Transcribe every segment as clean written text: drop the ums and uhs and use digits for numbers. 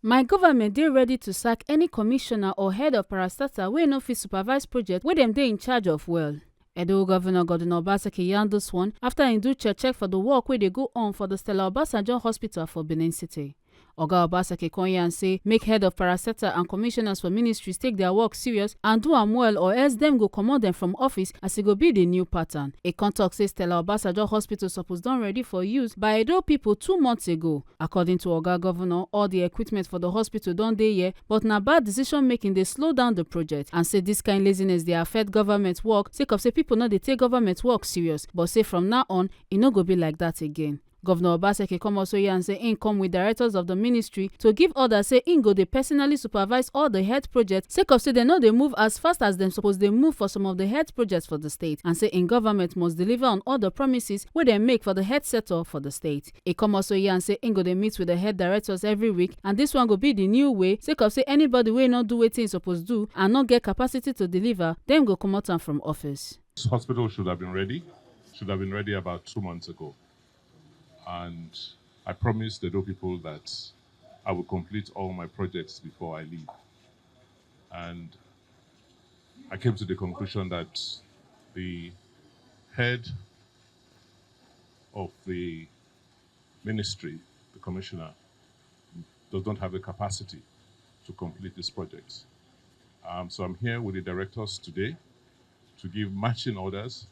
My government dey ready to sack any commissioner or head of parastatal wey no fit supervise project wey dem dey in charge of well. Edo Governor Godwin Obaseki yarn this one after im do check for the work wey dey go on for the Stella Obasanjo Hospital for Benin City. Oga Obaseki come yarn say make head of parastatal and commissioners for ministries take their work serious and do am well, or else dem go comot dem from office as e go be the new pattern. E come talk say Stella Obasanjo Hospital suppose don ready for use by Edo people 2 months ago. According to Oga Governor, all the equipment for the hospital don dey here, but na bad decision making dey slow down the project, and say this kind laziness dey affect government work sake of say people no dey take government work serious, but say from now on e no go be like that again. Governor Obaseki come also yarn say im come with directors of the ministry to give orders say im go dey personally supervise all the health projects sake of say dem no dey move as fast as dem suppose dey move for some of the health projects for the state, and say im government must deliver on all the promises wey dem make for the health sector for the state. E come also yarn say im go dey meet with the head directors every week, and this one go be the new way sake of say anybody wey no do wetin im suppose do and no get capacity to deliver, dem go comot am from office. This hospital should have been ready about 2 months ago. And I promised the Edo people that I will complete all my projects before I leave. And I came to the conclusion that the head of the ministry, the commissioner, does not have the capacity to complete this project. So I'm here with the directors today to give matching orders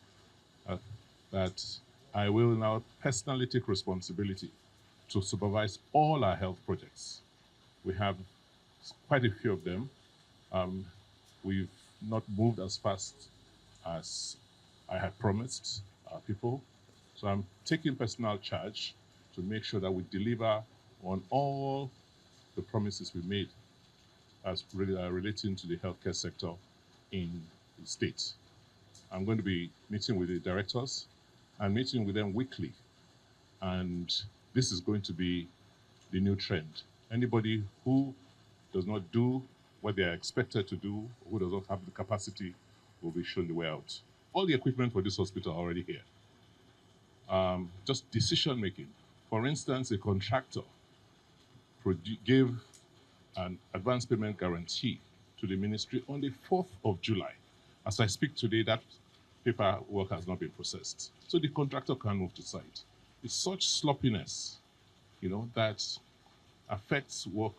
that I will now personally take responsibility to supervise all our health projects. We have quite a few of them. We've not moved as fast as I had promised our people. So I'm taking personal charge to make sure that we deliver on all the promises we made as relating to the healthcare sector in the state. I'm going to be meeting with the directors and meeting with them weekly. And this is going to be the new trend. Anybody who does not do what they are expected to do, who does not have the capacity, will be shown the way out. All the equipment for this hospital are already here. Just decision making. For instance, a contractor gave an advance payment guarantee to the ministry on the 4th of July. As I speak today, that paperwork has not been processed. So the contractor can't move to site. It's such sloppiness, that affects work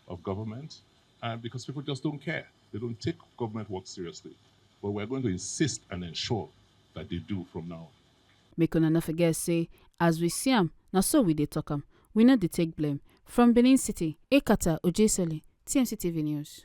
of government, and because people just don't care. They don't take government work seriously. But we're going to insist and ensure that they do from now on. Make una no forget say, as we see am, na so we dey talk am. We no dey take blame. From Benin City, Ekata Ojesele, TMC TV News.